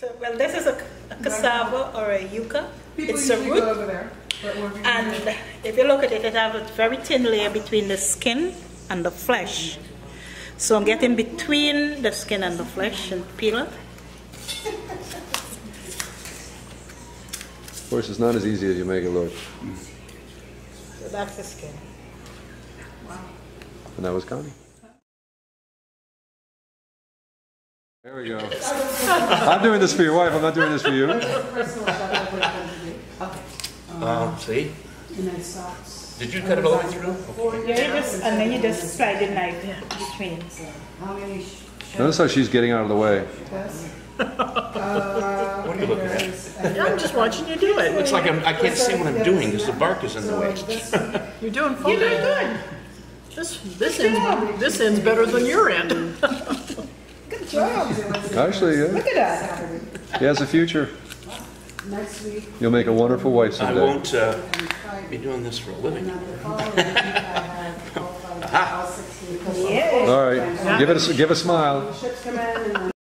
So, well, this is a cassava or a yucca. It's a root. And if you look at it, it has a very thin layer between the skin and the flesh. So I'm getting between the skin and the flesh and peel it. Of course, it's not as easy as you make it look. So that's the skin. Wow. And that was Connie. There we go. I'm doing this for your wife, I'm not doing this for you. See? And then socks. Did you cut it all the way through? Yeah, and then you just slide the knife between. How many? Notice how she's getting out of the way. What are you looking at? I'm just watching you do it. Looks like I can't see what I'm doing because the bark is in the way. You're doing fine. You're doing good. This end's better than your end. Good job. Actually, Look at that. he has a future. Next week. You'll make a wonderful wife I someday. won't be doing this for a living. Aha. Yeah. All right, give a smile. Ships come in and